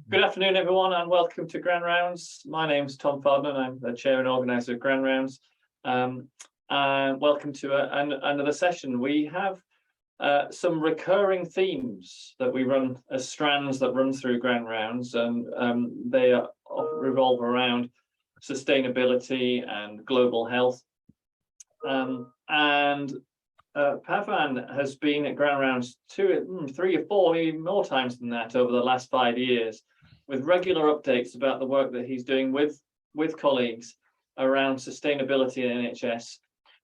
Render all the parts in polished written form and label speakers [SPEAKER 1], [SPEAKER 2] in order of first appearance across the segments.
[SPEAKER 1] Good afternoon, everyone, and welcome to Grand Rounds. My name's Tom Fardman. I'm the chair and organizer of Grand Rounds. And welcome to another session. We have some recurring themes that we run as strands that run through Grand Rounds, and they revolve around sustainability and global health. Pavan has been at Grand Rounds 2, 3 or 4, maybe more times than that over the last 5 years, with regular updates about the work that he's doing with colleagues around sustainability in NHS.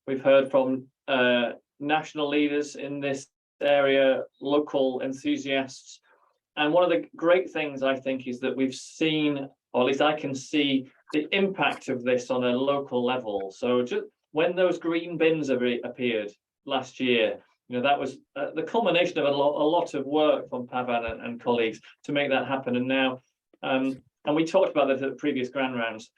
[SPEAKER 1] We've heard from national leaders in this area, local enthusiasts, and one of the great things I think is that we've seen, or at least I can see, the impact of this on a local level. So just when those green bins appeared last year, that was the culmination of a lot of work from Pavan and colleagues to make that happen. And now, and we talked about that at the previous Grand Rounds.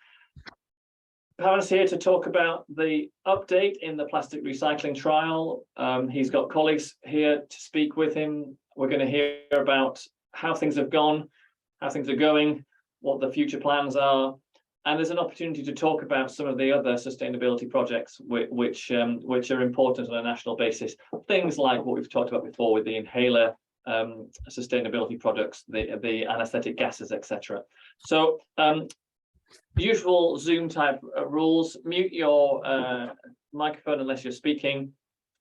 [SPEAKER 1] Pavan's here to talk about the update in the plastic recycling trial. He's got colleagues here to speak with him. We're going to hear about how things have gone, how things are going, what the future plans are. And there's an opportunity to talk about some of the other sustainability projects which are important on a national basis. Things like what we've talked about before with the inhaler sustainability products, the anesthetic gases, etc. So usual Zoom type rules: mute your microphone unless you're speaking.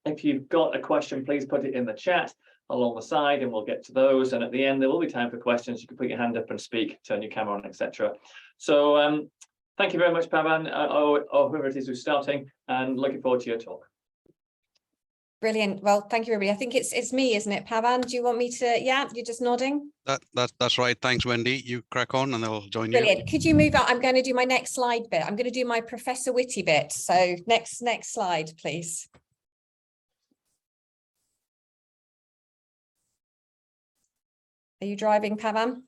[SPEAKER 1] If you've got a question, please put it in the chat along the side and we'll get to those. And at the end, there will be time for questions. You can put your hand up and speak, turn your camera on, etc. So thank you very much, Pavan, or whoever it is who's starting, and looking forward to your talk.
[SPEAKER 2] Brilliant. Well, thank you, everybody. I think it's me, isn't it, Pavan? Do you want me to? Yeah, you're just nodding.
[SPEAKER 3] That's right. Thanks, Wendy. You crack on and they'll join
[SPEAKER 2] Brilliant.
[SPEAKER 3] you.
[SPEAKER 2] Could you move out? I'm going to do my next slide bit. I'm going to do my Professor Whitty bit. So next slide, please. Are you driving, Pavan?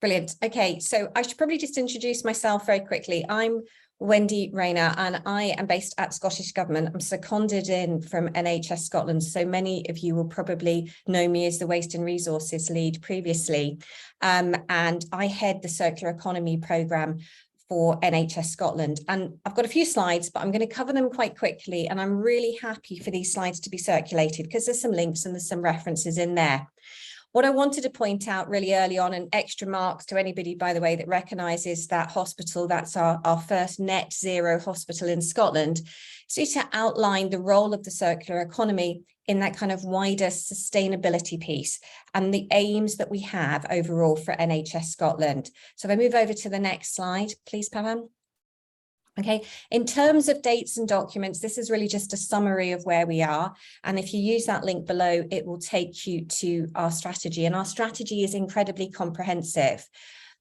[SPEAKER 2] Brilliant. Okay, so I should probably just introduce myself very quickly. I'm Wendy Rayner and I am based at Scottish Government. I'm seconded in from NHS Scotland. So many of you will probably know me as the Waste and Resources Lead previously. And I head the Circular Economy Programme for NHS Scotland. And I've got a few slides, but I'm going to cover them quite quickly. And I'm really happy for these slides to be circulated because there's some links and there's some references in there. What I wanted to point out really early on, and extra marks to anybody, by the way, that recognises that hospital, that's our first net zero hospital in Scotland, so to outline the role of the circular economy in that kind of wider sustainability piece and the aims that we have overall for NHS Scotland. So if I move over to the next slide, please, Pavan. Okay, in terms of dates and documents, this is really just a summary of where we are. And if you use that link below, it will take you to our strategy. And our strategy is incredibly comprehensive.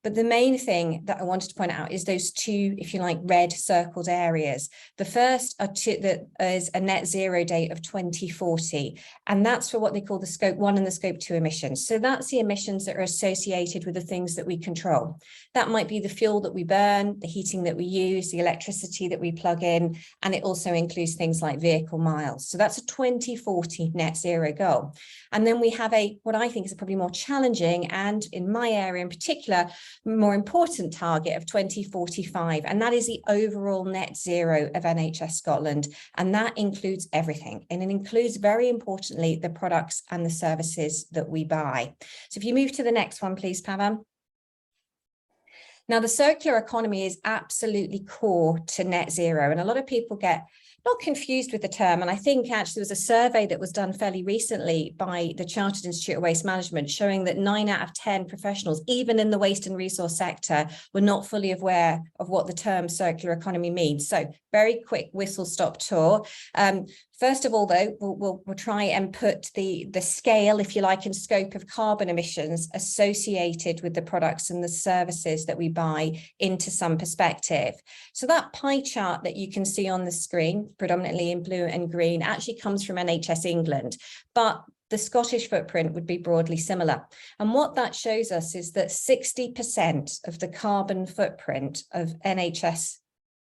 [SPEAKER 2] But the main thing that I wanted to point out is those two, if you like, red circled areas. The first that is a net zero date of 2040, and that's for what they call the Scope 1 and the Scope 2 emissions. So that's the emissions that are associated with the things that we control. That might be the fuel that we burn, the heating that we use, the electricity that we plug in, and it also includes things like vehicle miles. So that's a 2040 net zero goal. And then we have what I think is a probably more challenging, and in my area in particular, more important target of 2045, and that is the overall net zero of NHS Scotland, and that includes everything, and it includes, very importantly, the products and the services that we buy. So if you move to the next one, please, Pavan. Now, the circular economy is absolutely core to net zero, and a lot of people get not confused with the term. And I think actually there was a survey that was done fairly recently by the Chartered Institute of Waste Management showing that 9 out of 10 professionals, even in the waste and resource sector, were not fully aware of what the term circular economy means. So very quick whistle-stop tour. First of all, though, we'll try and put the scale, if you like, and scope of carbon emissions associated with the products and the services that we buy into some perspective. So that pie chart that you can see on the screen, predominantly in blue and green, actually comes from NHS England, but the Scottish footprint would be broadly similar. And what that shows us is that 60% of the carbon footprint of NHS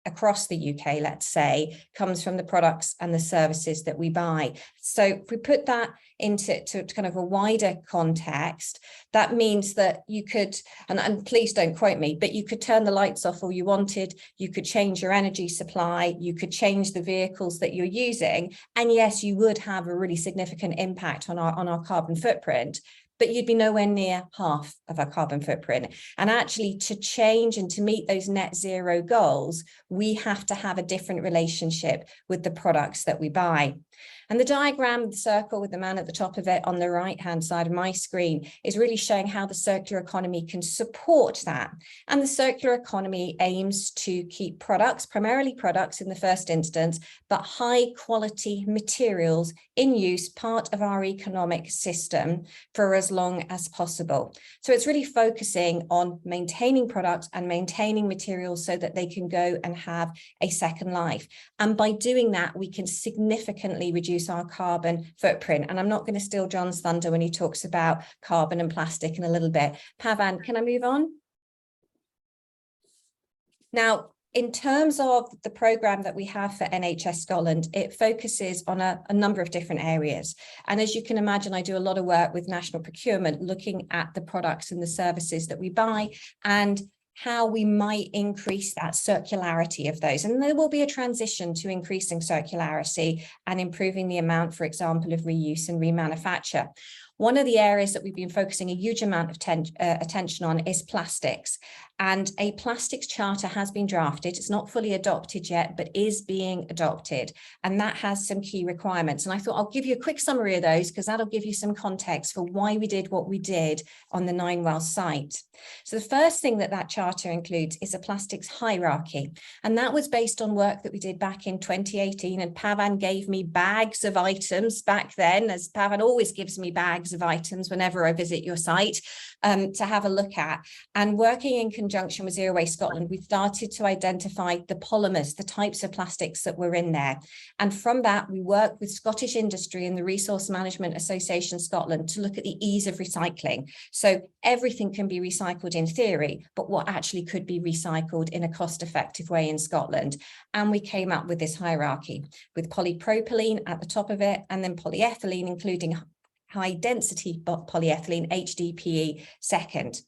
[SPEAKER 2] across the UK, let's say, comes from the products and the services that we buy. So if we put that into kind of a wider context, that means that you could, and please don't quote me, but you could turn the lights off all you wanted, you could change your energy supply, you could change the vehicles that you're using, and yes, you would have a really significant impact on our carbon footprint, but you'd be nowhere near half of our carbon footprint. And actually, to change and to meet those net zero goals, we have to have a different relationship with the products that we buy. And the diagram, the circle with the man at the top of it on the right-hand side of my screen, is really showing how the circular economy can support that. And the circular economy aims to keep products, primarily products in the first instance, but high quality materials in use, part of our economic system for as long as possible. So it's really focusing on maintaining products and maintaining materials so that they can go and have a second life. And by doing that, we can significantly reduce our carbon footprint. And I'm not going to steal John's thunder when he talks about carbon and plastic in a little bit. Pavan, can I move on? Now, in terms of the programme that we have for NHS Scotland, it focuses on a number of different areas. And as you can imagine, I do a lot of work with national procurement, looking at the products and the services that we buy and how we might increase that circularity of those. And there will be a transition to increasing circularity and improving the amount, for example, of reuse and remanufacture. One of the areas that we've been focusing a huge amount of attention on is plastics. And a plastics charter has been drafted. It's not fully adopted yet, but is being adopted. And that has some key requirements. And I thought I'll give you a quick summary of those because that'll give you some context for why we did what we did on the Ninewell site. So the first thing that charter includes is a plastics hierarchy. And that was based on work that we did back in 2018. And Pavan gave me bags of items back then, as Pavan always gives me bags of items whenever I visit your site to have a look at. And working in conjunction with Zero Waste Scotland, we started to identify the polymers, the types of plastics that were in there. And from that, we work with Scottish industry and the Resource Management Association Scotland to look at the ease of recycling. So everything can be recycled in theory, but what actually could be recycled in a cost-effective way in Scotland. And we came up with this hierarchy with polypropylene at the top of it, and then polyethylene, including high density polyethylene, HDPE, second.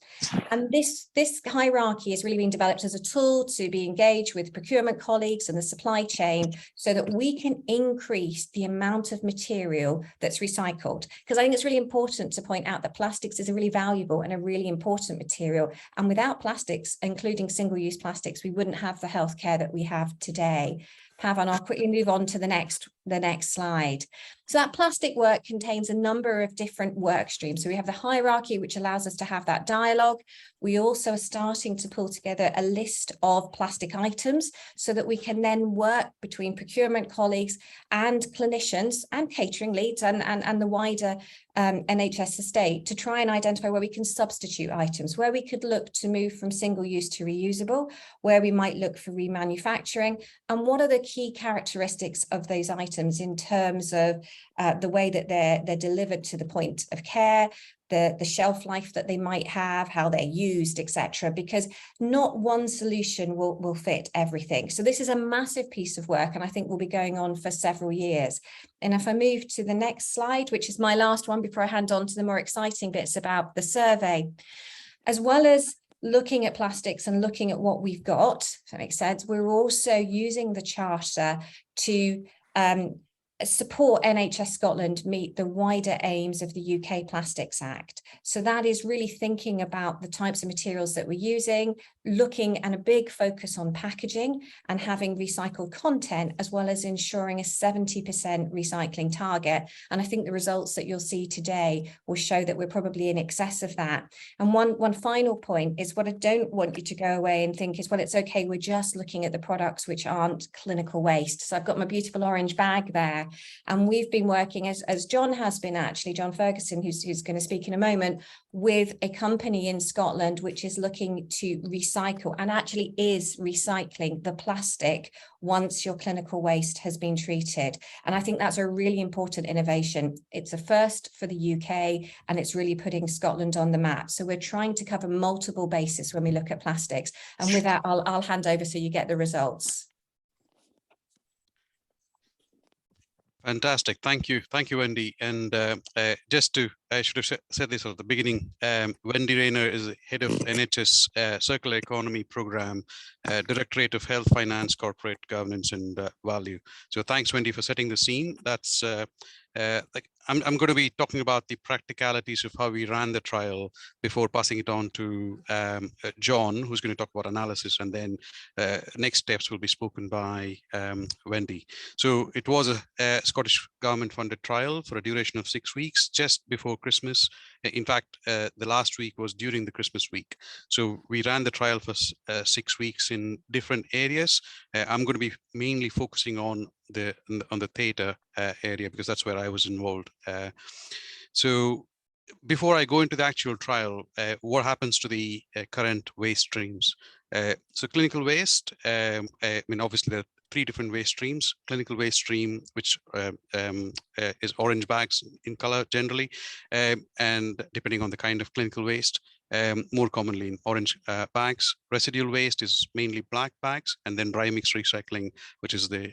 [SPEAKER 2] And this hierarchy has really been developed as a tool to be engaged with procurement colleagues and the supply chain so that we can increase the amount of material that's recycled. Because I think it's really important to point out that plastics is a really valuable and a really important material. And without plastics, including single-use plastics, we wouldn't have the healthcare that we have today. Pavan, I'll quickly move on to the next slide. So that plastic work contains a number of different work streams. So we have the hierarchy, which allows us to have that dialogue. We also are starting to pull together a list of plastic items so that we can then work between procurement colleagues and clinicians and catering leads and the wider NHS estate to try and identify where we can substitute items, where we could look to move from single use to reusable, where we might look for remanufacturing, and what are the key characteristics of those items in terms of the way that they're delivered to the point of care, the shelf life that they might have, how they're used, etc. Because not one solution will fit everything. So this is a massive piece of work, and I think will be going on for several years. And if I move to the next slide, which is my last one before I hand on to the more exciting bits about the survey, as well as looking at plastics and looking at what we've got, if that makes sense, we're also using the charter to support NHS Scotland meet the wider aims of the UK Plastics Act. So that is really thinking about the types of materials that we're using, looking at a big focus on packaging and having recycled content, as well as ensuring a 70% recycling target. And I think the results that you'll see today will show that we're probably in excess of that. And one final point is what I don't want you to go away and think is, well, it's okay, we're just looking at the products which aren't clinical waste. So I've got my beautiful orange bag there. And we've been working, as John has been actually, John Ferguson, who's going to speak in a moment, with a company in Scotland which is looking to recycle and actually is recycling the plastic once your clinical waste has been treated. And I think that's a really important innovation. It's a first for the UK and it's really putting Scotland on the map. So we're trying to cover multiple bases when we look at plastics. And with that, I'll hand over so you get the results.
[SPEAKER 3] Fantastic. Thank you. Thank you, Wendy. And just to, I should have said this at the beginning, Wendy Rayner is head of NHS Circular Economy Program, Directorate of Health, Finance, Corporate Governance and Value. So thanks, Wendy, for setting the scene. That's I'm going to be talking about the practicalities of how we ran the trial before passing it on to John, who's going to talk about analysis, and then next steps will be spoken by Wendy. So it was a Scottish government-funded trial for a duration of 6 weeks, just before Christmas. In fact, the last week was during the Christmas week. So we ran the trial for 6 weeks in different areas. I'm going to be mainly focusing on the theatre area because that's where I was involved. So before I go into the actual trial, what happens to the current waste streams? So clinical waste, I mean, obviously there are 3 different waste streams. Clinical waste stream, which is orange bags in color generally, and depending on the kind of clinical waste, more commonly in orange bags. Residual waste is mainly black bags, and then dry mix recycling, which is the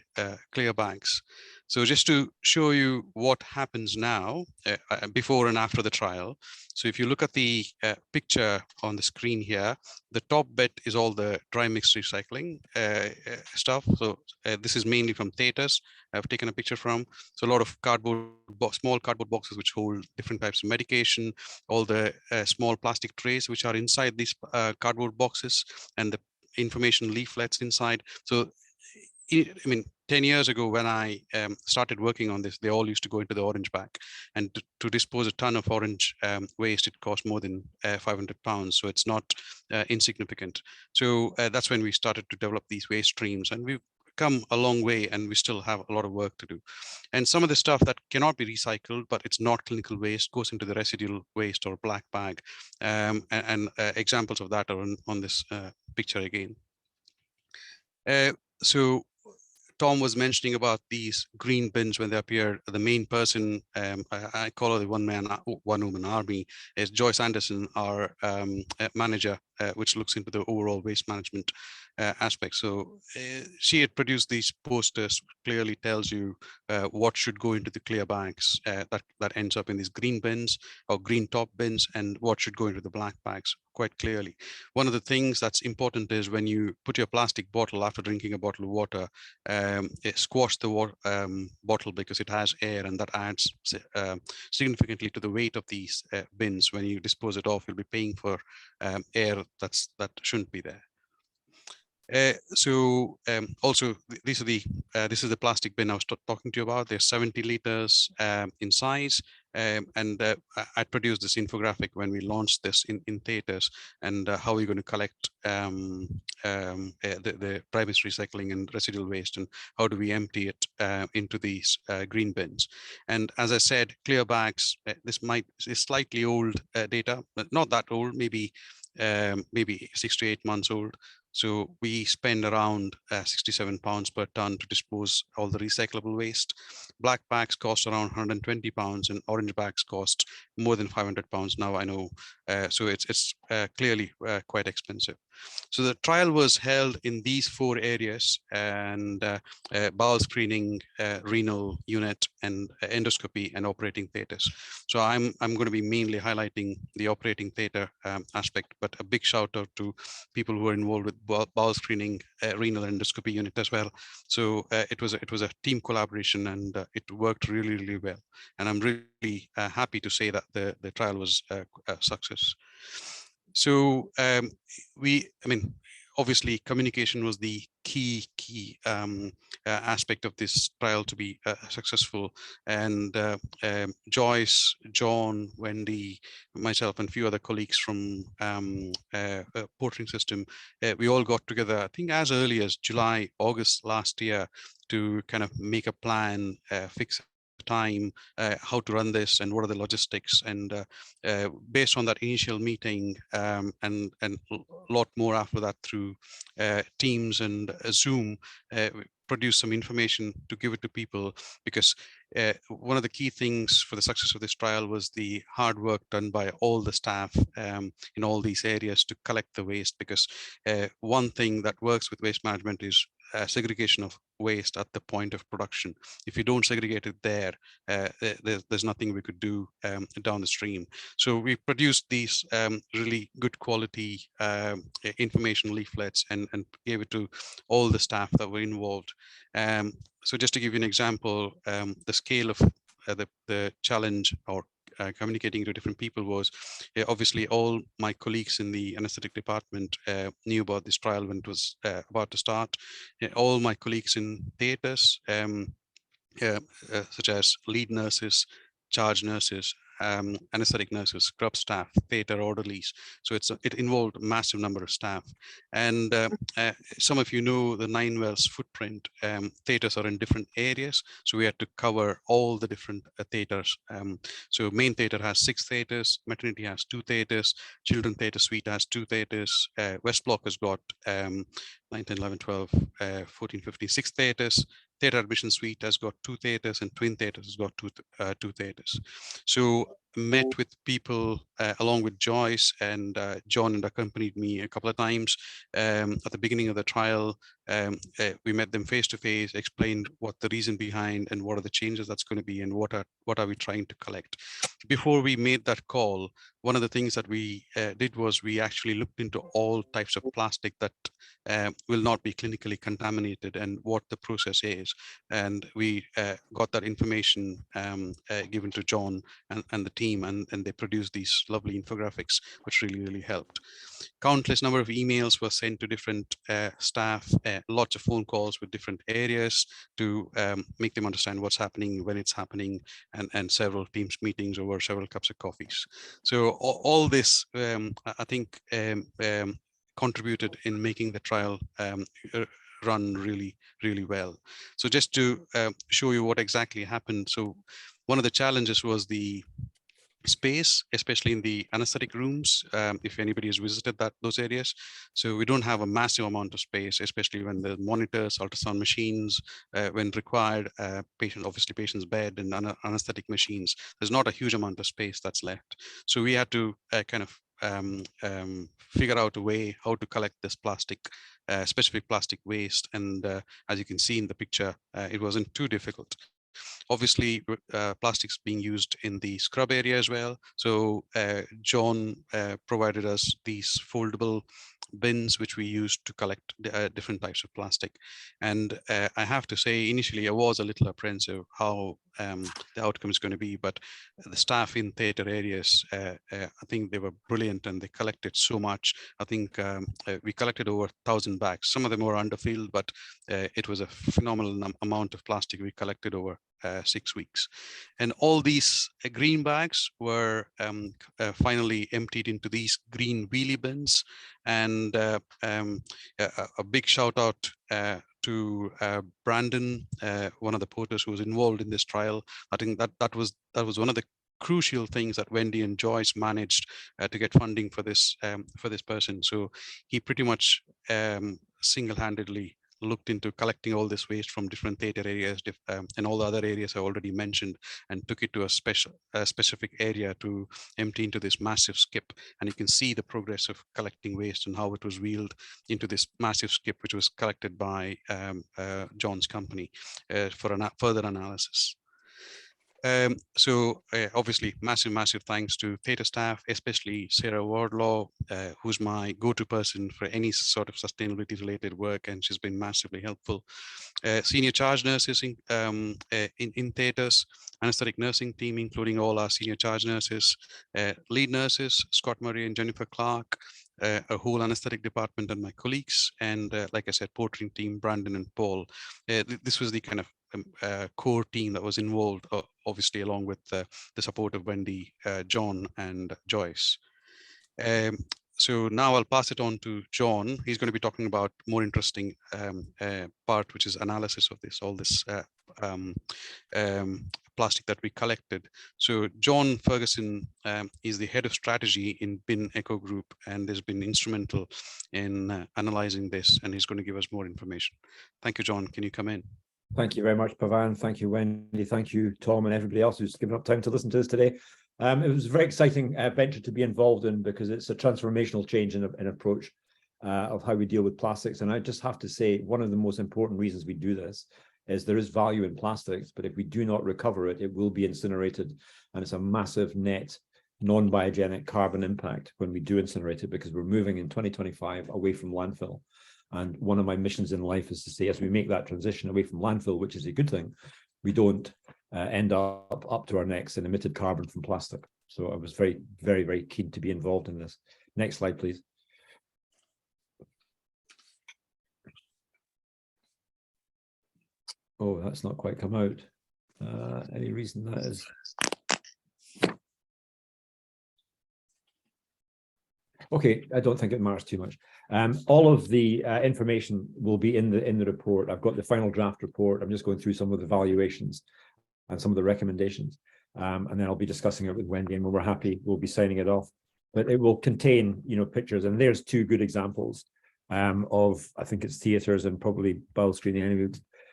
[SPEAKER 3] clear bags. So just to show you what happens now, before and after the trial. So if you look at the picture on the screen here, the top bit is all the dry mix recycling stuff. So this is mainly from theatres I've taken a picture from. So a lot of small cardboard boxes which hold different types of medication, all the small plastic trays which are inside these cardboard boxes, and the information leaflets inside. So I mean, 10 years ago when I started working on this, they all used to go into the orange bag, and to dispose a ton of orange waste, it cost more than £500. So it's not insignificant. So that's when we started to develop these waste streams, and we've come a long way, and we still have a lot of work to do. And some of the stuff that cannot be recycled, but it's not clinical waste, goes into the residual waste or black bag. And examples of that are on this picture again. So Tom was mentioning about these green bins when they appear. The main person, I call her the one woman army, is Joyce Anderson, our manager, which looks into the overall waste management aspect. So she had produced these posters, clearly tells you what should go into the clear bags that ends up in these green bins or green top bins, and what should go into the black bags quite clearly. One of the things that's important is when you put your plastic bottle after drinking a bottle of water, squash the bottle because it has air, and that adds significantly to the weight of these bins. When you dispose it off, you'll be paying for air that shouldn't be there. Also, this is the plastic bin I was talking to you about. They're 70 liters in size, and I produced this infographic when we launched this in theatres, and how we're going to collect the dry mix recycling and residual waste, and how do we empty it into these green bins. And as I said, clear bags. This is slightly old data, but not that old. Maybe 6 to 8 months old. So we spend around £67 per ton to dispose all the recyclable waste. Black bags cost around £120, and orange bags cost more than £500 now, I know. So it's clearly quite expensive. So the trial was held in these 4 areas, and bowel screening, renal unit, and endoscopy, and operating theatres. So I'm going to be mainly highlighting the operating theatre aspect, but a big shout out to people who are involved with bowel screening, renal endoscopy unit as well. So it was a team collaboration, and it worked really, really well. And I'm really happy to say that the trial was a success. So obviously communication was the key aspect of this trial to be successful. And Joyce, John, Wendy, myself, and a few other colleagues from Portering System, we all got together, I think as early as July, August last year, to kind of make a plan, fix time, how to run this, and what are the logistics. And based on that initial meeting, and a lot more after that through Teams and Zoom, produce some information to give it to people, because one of the key things for the success of this trial was the hard work done by all the staff in all these areas to collect the waste. Because one thing that works with waste management is segregation of waste at the point of production. If you don't segregate it there, there's nothing we could do down the stream. So we produced these really good quality information leaflets and gave it to all the staff that were involved. So just to give you an example, the scale of the challenge or communicating to different people was obviously all my colleagues in the anesthetic department knew about this trial when it was about to start. All my colleagues in theaters, such as lead nurses, charge nurses, anesthetic nurses, scrub staff, theater orderlies. So it involved a massive number of staff. And some of you know the 9 Wells footprint. Theaters are in different areas, so we had to cover all the different theaters. So main theater has 6 theaters, maternity has 2 theaters, children theater suite has 2 theaters, West Block has got 9, 10, 11, 12, 14, 15, 6 theaters. Theater admission suite has got 2 theaters, and twin theaters has got 2 theaters. So met with people along with Joyce, and John had accompanied me a couple of times at the beginning of the trial. We met them face to face, explained what the reason behind and what are the changes that's going to be and what are we trying to collect. Before we made that call, one of the things that we did was we actually looked into all types of plastic that will not be clinically contaminated and what the process is. And we got that information given to John and the team, and they produced these lovely infographics, which really helped. Countless number of emails were sent to different staff, lots of phone calls with different areas to make them understand what's happening, when it's happening, and several Teams meetings over several cups of coffees. So all this, I think, contributed in making the trial run really well. So just to show you what exactly happened. So one of the challenges was the space, especially in the anesthetic rooms, if anybody has visited those areas. So we don't have a massive amount of space, especially when the monitors, ultrasound machines, when required, obviously patient's bed and anesthetic machines, there's not a huge amount of space that's left. So we had to kind of figure out a way how to collect this plastic, specific plastic waste. And as you can see in the picture, it wasn't too difficult. Obviously, plastics being used in the scrub area as well. So John provided us these foldable bins, which we used to collect different types of plastic. And I have to say, initially, I was a little apprehensive how the outcome is going to be, but the staff in theater areas, I think they were brilliant, and they collected so much. I think we collected over 1,000 bags. Some of them were underfilled, but it was a phenomenal amount of plastic we collected over 6 weeks. And all these green bags were finally emptied into these green wheelie bins. And a big shout out to Brandon, one of the porters who was involved in this trial. I think that was one of the crucial things that Wendy and Joyce managed to get funding for this person. So he pretty much single-handedly looked into collecting all this waste from different theater areas and all the other areas I already mentioned, and took it to a specific area to empty into this massive skip. And you can see the progress of collecting waste and how it was wheeled into this massive skip, which was collected by John's company for further analysis. So obviously, massive thanks to theatre staff, especially Sarah Wardlaw, who's my go-to person for any sort of sustainability related work, and she's been massively helpful. Senior charge nurses in theatres, anesthetic nursing team, including all our senior charge nurses, lead nurses, Scott Murray and Jennifer Clark, a whole anesthetic department and my colleagues, and like I said, portering team, Brandon and Paul. This was the kind of core team that was involved, obviously, along with the support of Wendy, John, and Joyce. So now I'll pass it on to John. He's going to be talking about more interesting part, which is analysis of all this plastic that we collected. So John Ferguson is the head of strategy in Bin Eco Group, and has been instrumental in analyzing this, and he's going to give us more information. Thank you, John. Can you come in?
[SPEAKER 4] Thank you very much, Pavan. Thank you, Wendy. Thank you, Tom, and everybody else who's given up time to listen to us today. It was a very exciting venture to be involved in, because it's a transformational change in approach. of how we deal with plastics. And I just have to say, one of the most important reasons we do this is there is value in plastics, but if we do not recover it, it will be incinerated. And it's a massive net non-biogenic carbon impact when we do incinerate it, because we're moving in 2025 away from landfill. And one of my missions in life is to say, as we make that transition away from landfill, which is a good thing, we don't end up to our necks in emitted carbon from plastic. So I was very, very, very keen to be involved in this. Next slide, please. Oh, that's not quite come out. Any reason that is? Okay, I don't think it matters too much. All of the information will be in the report. I've got the final draft report. I'm just going through some of the valuations and some of the recommendations. And then I'll be discussing it with Wendy, and when we're happy, we'll be signing it off. But it will contain, pictures, and there's two good examples of, I think it's theatres and probably bowel screening. Anyway,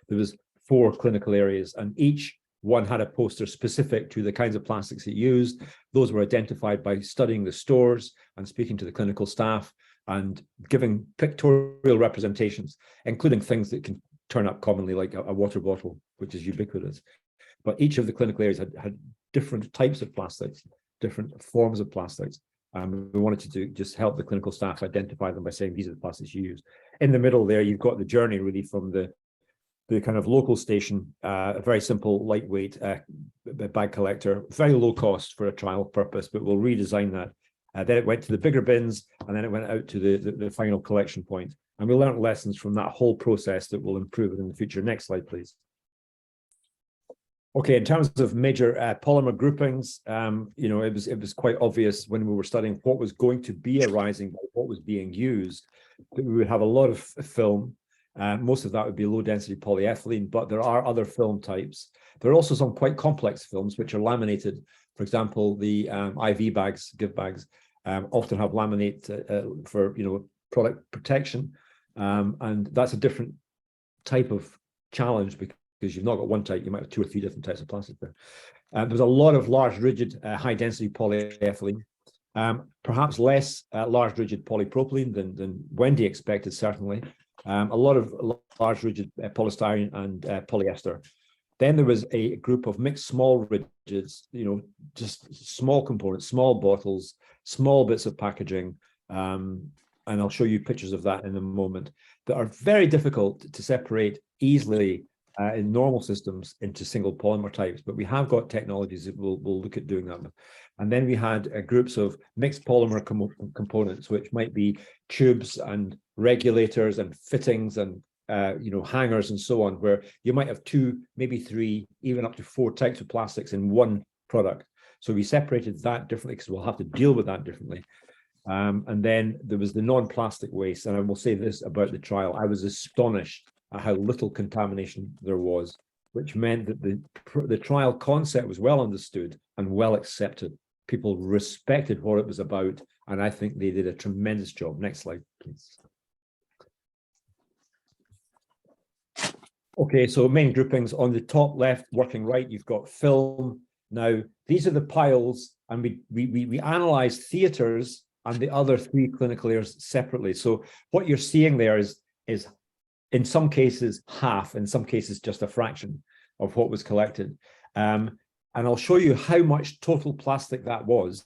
[SPEAKER 4] there was 4 clinical areas, and each one had a poster specific to the kinds of plastics it used. Those were identified by studying the stores and speaking to the clinical staff and giving pictorial representations, including things that can turn up commonly, like a water bottle, which is ubiquitous. But each of the clinical areas had different types of plastics, different forms of plastics. We wanted to just help the clinical staff identify them by saying, these are the plastics you use. In the middle there, you've got the journey really from the kind of local station, a very simple, lightweight bag collector, very low cost for a trial purpose, but we'll redesign that. Then it went to the bigger bins, and then it went out to the final collection point. And we learned lessons from that whole process that will improve it in the future. Next slide, please. Okay, in terms of major polymer groupings, it was quite obvious when we were studying what was going to be arising, what was being used, that we would have a lot of film. Most of that would be low density polyethylene, but there are other film types. There are also some quite complex films which are laminated. For example, the IV bags, give bags, often have laminate for product protection, and that's a different type of challenge because you've not got one type, you might have 2 or 3 different types of plastic there. There's a lot of large rigid high density polyethylene. Perhaps less large rigid polypropylene than Wendy expected, certainly. A lot of large rigid polystyrene and polyester. Then there was a group of mixed small rigids, just small components, small bottles, small bits of packaging. And I'll show you pictures of that in a moment, that are very difficult to separate easily in normal systems into single polymer types, but we have got technologies that will look at doing that. And then we had groups of mixed polymer components, which might be tubes and regulators and fittings and hangers and so on, where you might have 2, maybe 3, even up to 4 types of plastics in one product. So we separated that differently because we'll have to deal with that differently. And then there was the non-plastic waste, and I will say this about the trial: I was astonished at how little contamination there was, which meant that the trial concept was well understood and well accepted. People respected what it was about, and I think they did a tremendous job. Next slide, please. Okay, so main groupings on the top left, working right, you've got film. Now, these are the piles, and we analyzed theatres and the other 3 clinical areas separately. So what you're seeing there is in some cases half, in some cases just a fraction of what was collected. And I'll show you how much total plastic that was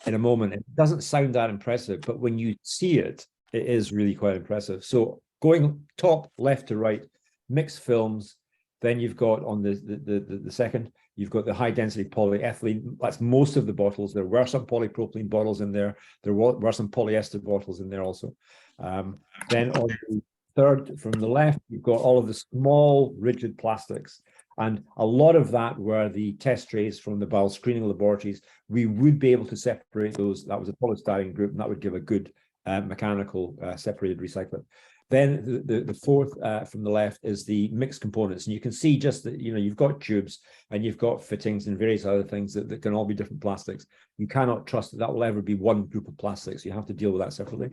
[SPEAKER 4] in a moment. It doesn't sound that impressive, but when you see it, it is really quite impressive. So going top left to right, mixed films. Then you've got on the second, you've got the high density polyethylene. That's most of the bottles. There were some polypropylene bottles in there. There were some polyester bottles in there also. Then on the third from the left, you've got all of the small rigid plastics. And a lot of that were the test trays from the bowel screening laboratories. We would be able to separate those. That was a polystyrene group, and that would give a good mechanical separated recycling. Then the fourth from the left is the mixed components. And you can see just that, you've got tubes and you've got fittings and various other things that can all be different plastics. You cannot trust that will ever be one group of plastics. You have to deal with that separately.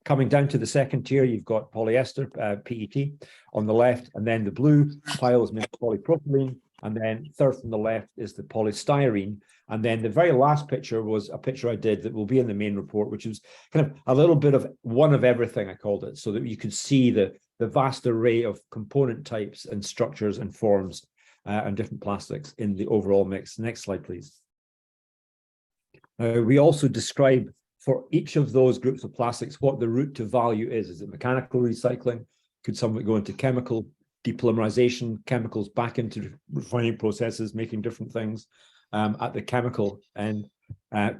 [SPEAKER 4] Coming down to the second tier, you've got polyester, PET on the left, and then the blue pile is mixed polypropylene, And then third from the left is the polystyrene. And then the very last picture was a picture I did that will be in the main report, which was kind of a little bit of one of everything, I called it, so that you could see the vast array of component types and structures and forms and different plastics in the overall mix. Next slide, please. We also describe for each of those groups of plastics what the route to value is. Is it mechanical recycling? Could some of it go into chemical depolymerization, chemicals back into refining processes, making different things at the chemical end?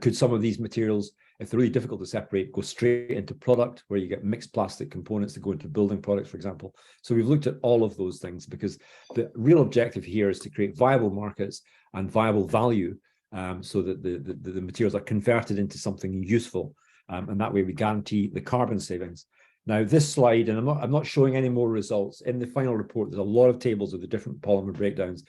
[SPEAKER 4] Could some of these materials, if they're really difficult to separate, go straight into product where you get mixed plastic components that go into building products, for example? So we've looked at all of those things because the real objective here is to create viable markets and viable value so that the materials are converted into something useful. And that way we guarantee the carbon savings. Now this slide, and I'm not showing any more results. In the final report, there's a lot of tables of the different polymer breakdowns,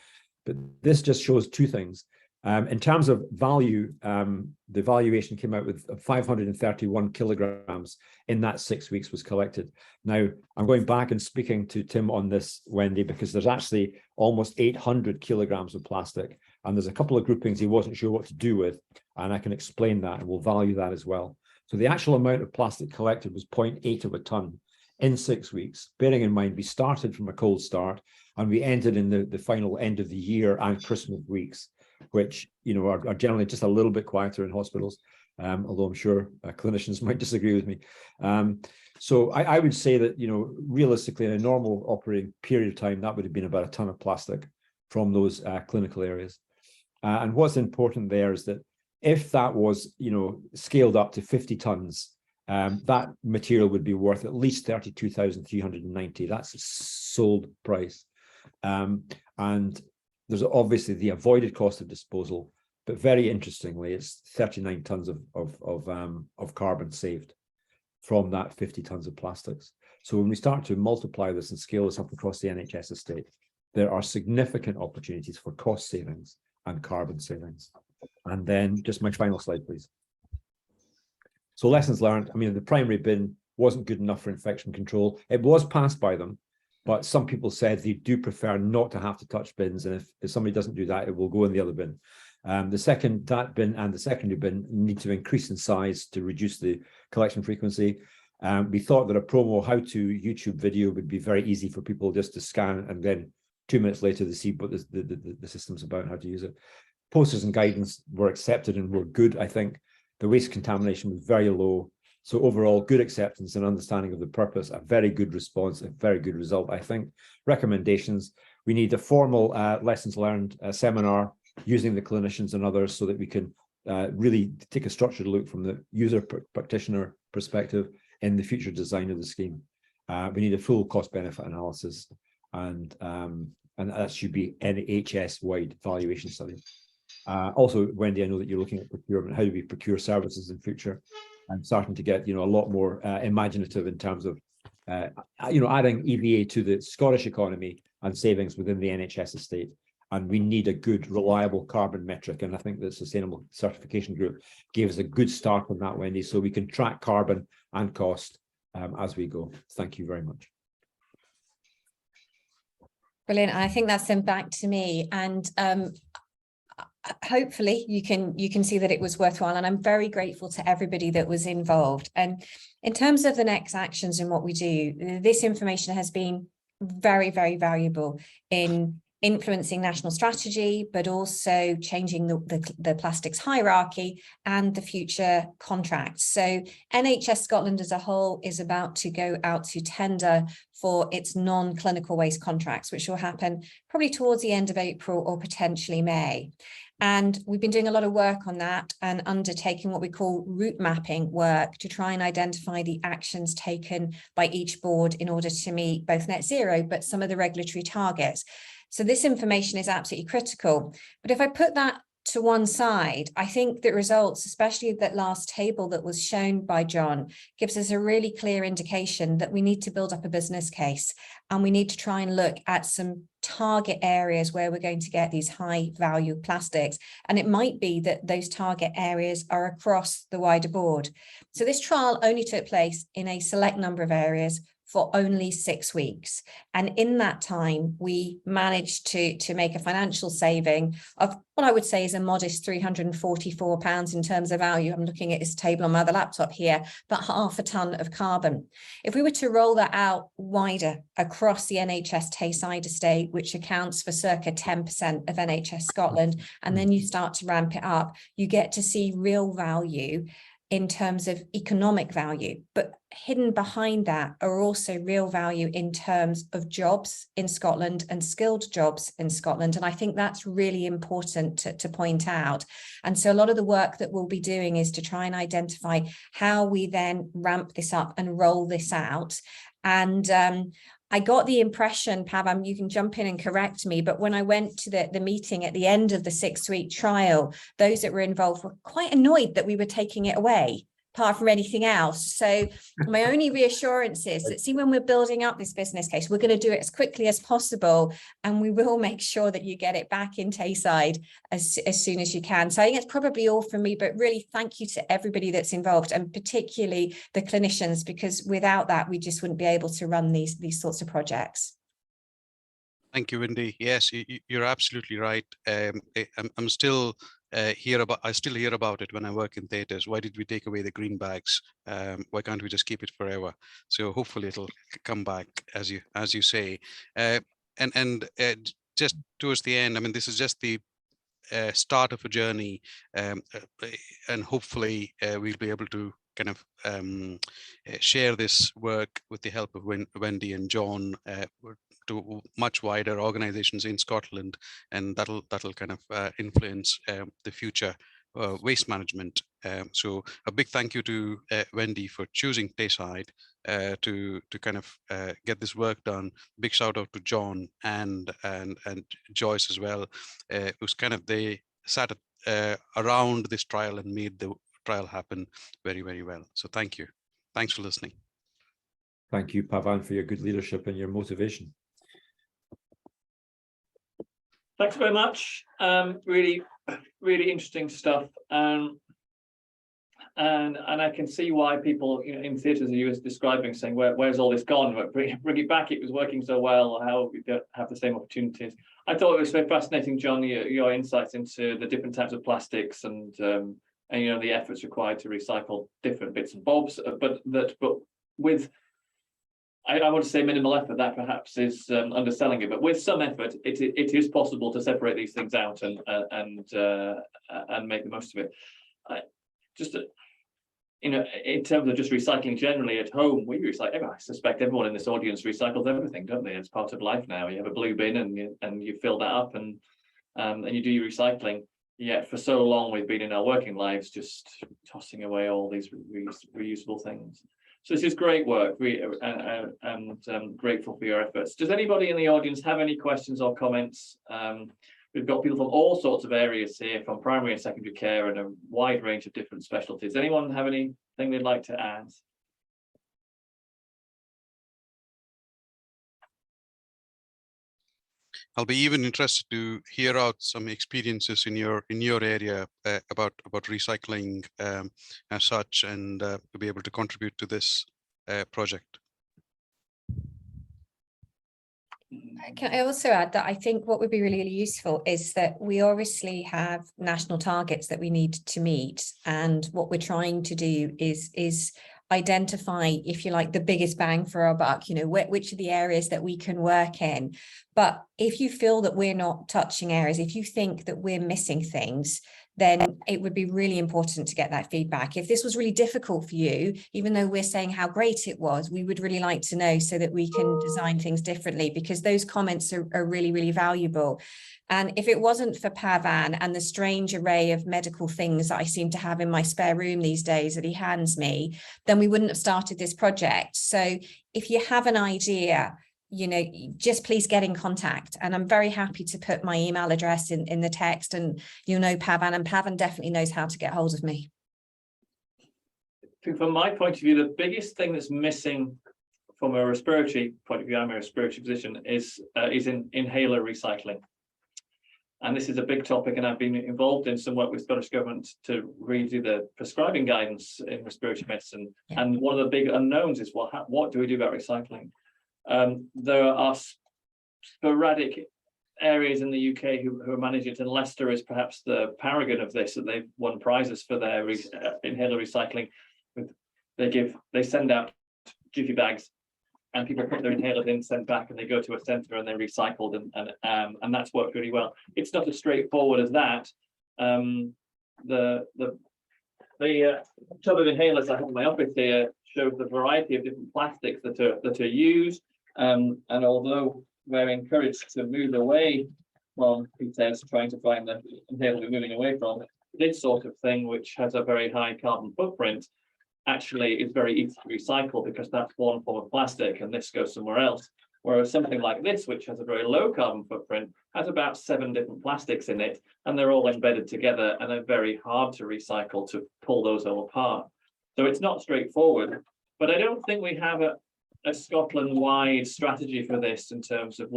[SPEAKER 4] but this just shows two things. In terms of value, the valuation came out with 531 kilograms in that 6 weeks was collected. Now, I'm going back and speaking to Tim on this, Wendy, because there's actually almost 800 kilograms of plastic, and there's a couple of groupings he wasn't sure what to do with, and I can explain that, and we'll value that as well. So the actual amount of plastic collected was 0.8 of a ton in 6 weeks, bearing in mind we started from a cold start, and we ended in the final end of the year and Christmas weeks, which, you know, are generally just a little bit quieter in hospitals, although I'm sure clinicians might disagree with me. So I would say that, you know, realistically in a normal operating period of time, that would have been about a ton of plastic from those clinical areas. And what's important there is that if that was, you know, scaled up to 50 tons, that material would be worth at least 32,390. That's a sold price. And there's obviously the avoided cost of disposal, but very interestingly, it's 39 tons of carbon saved from that 50 tons of plastics. So when we start to multiply this and scale this up across the NHS estate, there are significant opportunities for cost savings and carbon savings. And then just my final slide, please. So lessons learned. I mean, the primary bin wasn't good enough for infection control. It was passed by them, but some people said they do prefer not to have to touch bins. And if somebody doesn't do that, it will go in the other bin. That bin and the secondary bin need to increase in size to reduce the collection frequency. We thought that a promo how-to YouTube video would be very easy for people just to scan, and then 2 minutes later they see what the system's about and how to use it. Posters and guidance were accepted and were good, I think. The waste contamination was very low. So overall, good acceptance and understanding of the purpose, a very good response, a very good result, I think. Recommendations, we need a formal lessons learned seminar using the clinicians and others so that we can really take a structured look from the user practitioner perspective in the future design of the scheme. We need a full cost benefit analysis, and that should be NHS-wide valuation study. Also, Wendy, I know that you're looking at procurement. How do we procure services in future? And starting to get, you know, a lot more imaginative in terms of, you know, adding EVA to the Scottish economy and savings within the NHS estate. And we need a good, reliable carbon metric. And I think the Sustainable Certification Group gave us a good start on that, Wendy, so we can track carbon and cost as we go. Thank you very much.
[SPEAKER 2] Brilliant. I think that's then back to me. And hopefully you can see that it was worthwhile, and I'm very grateful to everybody that was involved. And in terms of the next actions and what we do, this information has been very, very valuable in influencing national strategy, but also changing the plastics hierarchy and the future contracts. So NHS Scotland as a whole is about to go out to tender for its non-clinical waste contracts, which will happen probably towards the end of April or potentially May. And we've been doing a lot of work on that and undertaking what we call route mapping work to try and identify the actions taken by each board in order to meet both net zero, but some of the regulatory targets. So this information is absolutely critical. But if I put that to one side, I think the results, especially that last table that was shown by John, gives us a really clear indication that we need to build up a business case, and we need to try and look at some target areas where we're going to get these high value plastics. And it might be that those target areas are across the wider board. So this trial only took place in a select number of areas for only 6 weeks. And in that time, we managed to make a financial saving of what I would say is a modest £344 in terms of value. I'm looking at this table on my other laptop here, but 0.5 tonne of carbon. If we were to roll that out wider across the NHS Tayside estate, which accounts for circa 10% of NHS Scotland, and then you start to ramp it up, you get to see real value in terms of economic value, but hidden behind that are also real value in terms of jobs in Scotland and skilled jobs in Scotland. And I think that's really important to point out. And so a lot of the work that we'll be doing is to try and identify how we then ramp this up and roll this out. And I got the impression, Pavan, you can jump in and correct me, but when I went to the meeting at the end of the 6-week trial, those that were involved were quite annoyed that we were taking it away, apart from anything else. So my only reassurance is that, see, when we're building up this business case, we're going to do it as quickly as possible, and we will make sure that you get it back in Tayside as soon as you can. So I think it's probably all from me, but really thank you to everybody that's involved, and particularly the clinicians, because without that, we just wouldn't be able to run these sorts of projects.
[SPEAKER 3] Thank you, Wendy. Yes, you're absolutely right. I'm still I still hear about it when I work in theatres. Why did we take away the green bags? Why can't we just keep it forever? So hopefully it'll come back, as you say. And just towards the end, I mean, this is just the start of a journey, and hopefully we'll be able to kind of share this work with the help of Wendy and John to much wider organizations in Scotland, and that'll kind of influence the future waste management. So a big thank you to Wendy for choosing Tayside to kind of get this work done. Big shout out to John and Joyce as well, who's kind of, they sat around this trial and made the trial happen very, very well. So thank you. Thanks for listening.
[SPEAKER 4] Thank you, Pavan, for your good leadership and your motivation.
[SPEAKER 1] Thanks very much. Really interesting stuff. And I can see why people, you know, in theatres, you were describing, saying, where's all this gone? Bring it back. It was working so well. How we don't have the same opportunities. I thought it was very fascinating, John, your insights into the different types of plastics and you know, the efforts required to recycle different bits and bobs, but with, I want to say minimal effort, that perhaps is underselling it, but with some effort, it is possible to separate these things out and make the most of it. You know, in terms of just recycling generally at home, we recycle. I suspect everyone in this audience recycles everything, don't they? It's part of life now. You have a blue bin and you fill that up and you do your recycling. Yet for so long we've been in our working lives just tossing away all these reusable things. So this is great work, and grateful for your efforts. Does anybody in the audience have any questions or comments? We've got people from all sorts of areas here, from primary and secondary care and a wide range of different specialties. Anyone have anything they'd like to add?
[SPEAKER 3] I'll be even interested to hear out some experiences in your area about recycling as such, and to be able to contribute to this project.
[SPEAKER 2] Can I also add that I think what would be really, really useful is that we obviously have national targets that we need to meet, and what we're trying to do is identify, if you like, the biggest bang for our buck, you know, which are the areas that we can work in. But if you feel that we're not touching areas, if you think that we're missing things, then it would be really important to get that feedback. If this was really difficult for you, even though we're saying how great it was, we would really like to know so that we can design things differently, because those comments are really, really valuable. And if it wasn't for Pavan and the strange array of medical things that I seem to have in my spare room these days that he hands me, then we wouldn't have started this project. So if you have an idea, you know, just please get in contact. And I'm very happy to put my email address in the text, and you'll know Pavan, and Pavan definitely knows how to get hold of me.
[SPEAKER 1] From my point of view, the biggest thing that's missing from a respiratory point of view, I'm a respiratory physician, is in inhaler recycling. and this is a big topic, and I've been involved in some work with Scottish Government to redo the prescribing guidance in respiratory medicine.
[SPEAKER 2] Yeah.
[SPEAKER 1] And one of the big unknowns is what do we do about recycling? There are sporadic areas in the UK who are managing it, and Leicester is perhaps the paragon of this, that they've won prizes for their inhaler recycling. They send out jiffy bags, and people put their inhalers in, sent back, and they go to a centre and they're recycled, and that's worked really well. It's not as straightforward as that. The tub of inhalers I have in my office here shows the variety of different plastics that are used, and although we're encouraged to move away from, he says, trying to find the inhaler we're moving away from, this sort of thing, which has a very high carbon footprint, actually is very easy to recycle, because that's one form of plastic and this goes somewhere else. Whereas something like this, which has a very low carbon footprint, has about 7 different plastics in it, and they're all embedded together, and they're very hard to recycle, to pull those all apart. So it's not straightforward, but I don't think we have a Scotland-wide strategy for this in terms of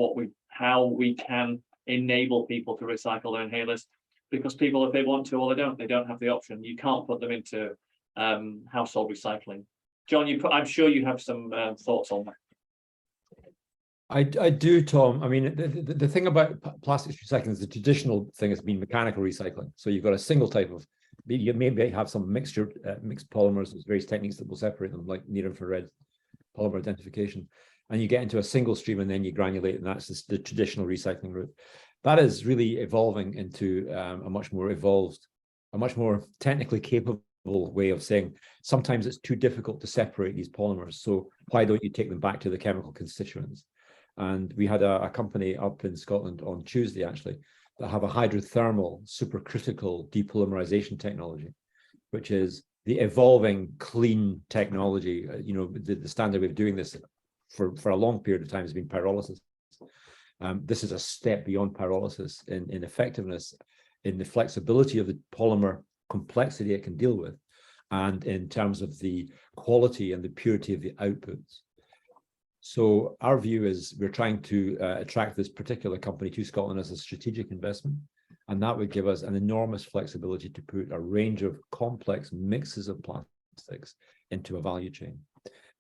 [SPEAKER 1] how we can enable people to recycle their inhalers, because people, if they want to or they don't have the option. You can't put them into household recycling. John, I'm sure you have some thoughts on that.
[SPEAKER 4] I do, Tom. I mean, the thing about plastics recycling is the traditional thing has been mechanical recycling. So you've got a single type of, you maybe have some mixed polymers. There's various techniques that will separate them, like near infrared polymer identification, and you get into a single stream and then you granulate, and that's the traditional recycling route. That is really evolving into a much more technically capable way of saying sometimes it's too difficult to separate these polymers, so why don't you take them back to the chemical constituents? And we had a company up in Scotland on Tuesday actually that have a hydrothermal supercritical depolymerization technology, which is the evolving clean technology. You know, the standard way of doing this for a long period of time has been pyrolysis. This is a step beyond pyrolysis in effectiveness, in the flexibility of the polymer complexity it can deal with, and in terms of the quality and the purity of the outputs. So our view is we're trying to attract this particular company to Scotland as a strategic investment, and that would give us an enormous flexibility to put a range of complex mixes of plastics into a value chain.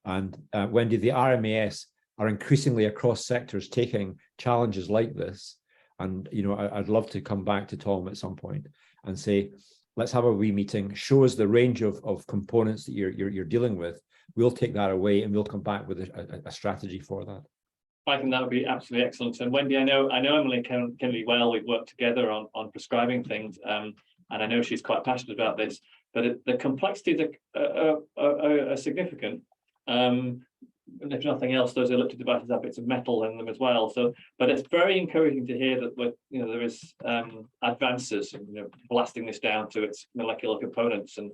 [SPEAKER 4] And Wendy, the RMAS are increasingly across sectors taking challenges like this. And you know, I'd love to come back to Tom at some point and say, let's have a wee meeting, show us the range of components that you're dealing with. We'll take that away and we'll come back with a strategy for that.
[SPEAKER 1] I think that would be absolutely excellent. And Wendy, I know Emily Kennedy well. We've worked together on prescribing things, and I know she's quite passionate about this. But the complexities are significant. If nothing else, those electric devices have bits of metal in them as well. So, but it's very encouraging to hear that there is advances in blasting this down to its molecular components. And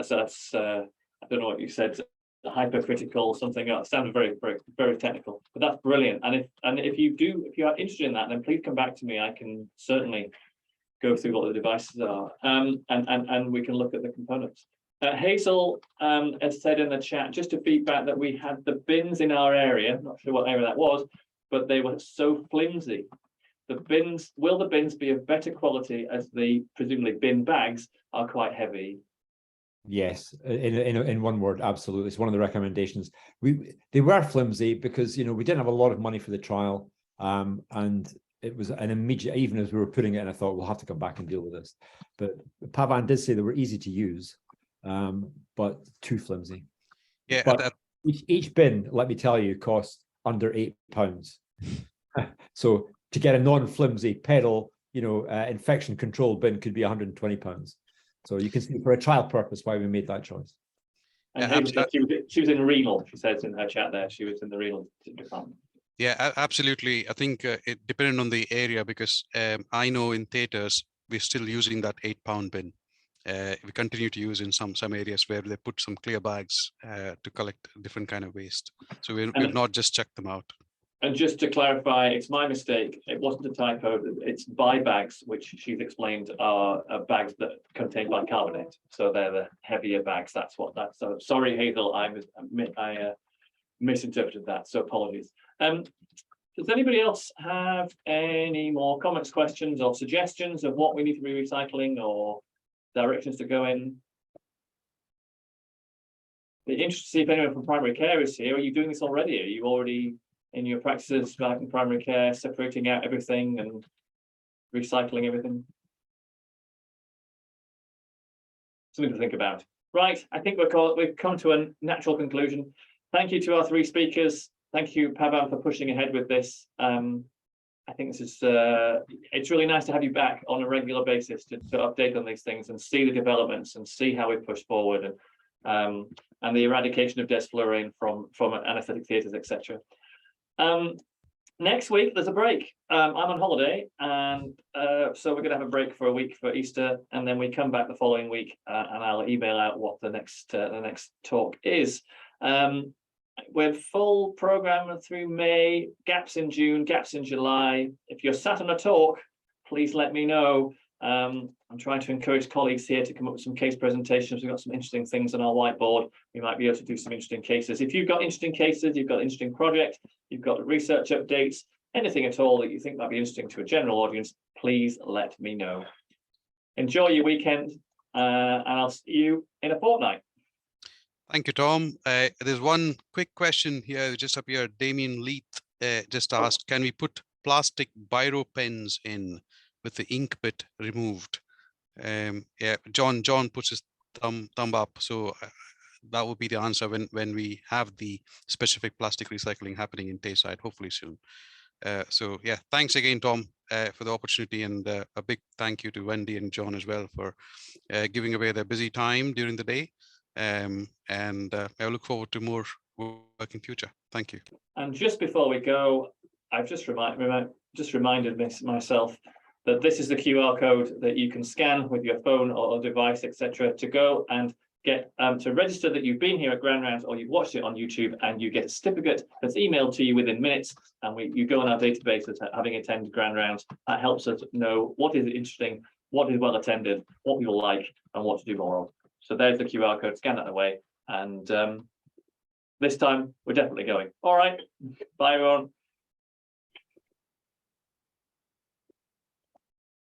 [SPEAKER 1] so that's I don't know what you said, hypercritical, something else. Sounded very, very, very technical, but that's brilliant. And if you are interested in that, then please come back to me. I can certainly go through what the devices are, and we can look at the components. Hazel has said in the chat, just to feedback, that we had the bins in our area. Not sure what area that was, but they were so flimsy. Will the bins be of better quality, as the presumably bin bags are quite heavy?
[SPEAKER 4] Yes, in one word, absolutely. It's one of the recommendations. They were flimsy because we didn't have a lot of money for the trial, and it was an immediate. Even as we were putting it in, I thought we'll have to come back and deal with this. But Pavan did say they were easy to use, but too flimsy.
[SPEAKER 3] Yeah,
[SPEAKER 4] but each bin, let me tell you, costs under £8. So to get a non-flimsy pedal, infection controlled bin could be £120. So you can see for a trial purpose why we made that choice.
[SPEAKER 1] And she was in renal, she says in her chat there, she was in the renal department.
[SPEAKER 3] Yeah, absolutely. I think it depended on the area, because I know in theatres, we're still using that £8 bin. We continue to use in some areas where they put some clear bags to collect different kind of waste. So we've not just checked them out. And
[SPEAKER 1] just to clarify, it's my mistake. It wasn't a typo. It's buy bags, which she's explained are bags that contain bicarbonate. So they're the heavier bags. That's what that's. So sorry, Hazel, I misinterpreted that. So apologies. Does anybody else have any more comments, questions, or suggestions of what we need to be recycling or directions to go in? Be interested to see if anyone from primary care is here. Are you doing this already? Are you already in your practices back in primary care, separating out everything and recycling everything? Something to think about. Right, I think we've come to a natural conclusion. Thank you to our three speakers. Thank you, Pavan, for pushing ahead with this. I think this is it's really nice to have you back on a regular basis to update on these things and see the developments and see how we push forward and the eradication of desflurane from anaesthetic theatres, etc. Next week there's a break. I'm on holiday, and so we're going to have a break for a week for Easter, and then we come back the following week, and I'll email out what the next talk is. We're full program through May, gaps in June, gaps in July. If you're sat on a talk, please let me know. I'm trying to encourage colleagues here to come up with some case presentations. We've got some interesting things on our whiteboard. We might be able to do some interesting cases. If you've got interesting cases, you've got an interesting project, you've got research updates, anything at all that you think might be interesting to a general audience, please let me know. Enjoy your weekend, and I'll see you in a fortnight.
[SPEAKER 3] Thank you, Tom. There's one quick question here just up here. Damien Leith just asked, can we put plastic biro pens in with the ink bit removed? Yeah, John puts his thumb up. So that will be the answer when we have the specific plastic recycling happening in Tayside, hopefully soon. So yeah, thanks again, Tom, for the opportunity, and a big thank you to Wendy and John as well for giving away their busy time during the day. And I look forward to more work in future. Thank you.
[SPEAKER 1] And just before we go, I've just reminded myself that this is the QR code that you can scan with your phone or device, etc., to go and get to register that you've been here at Grand Rounds or you've watched it on YouTube, and you get a certificate that's emailed to you within minutes, and you go on our database as having attended Grand Rounds. That helps us know what is interesting, what is well attended, what people like, and what to do more of. So there's the QR code, scan that away, and this time we're definitely going. All right, bye everyone.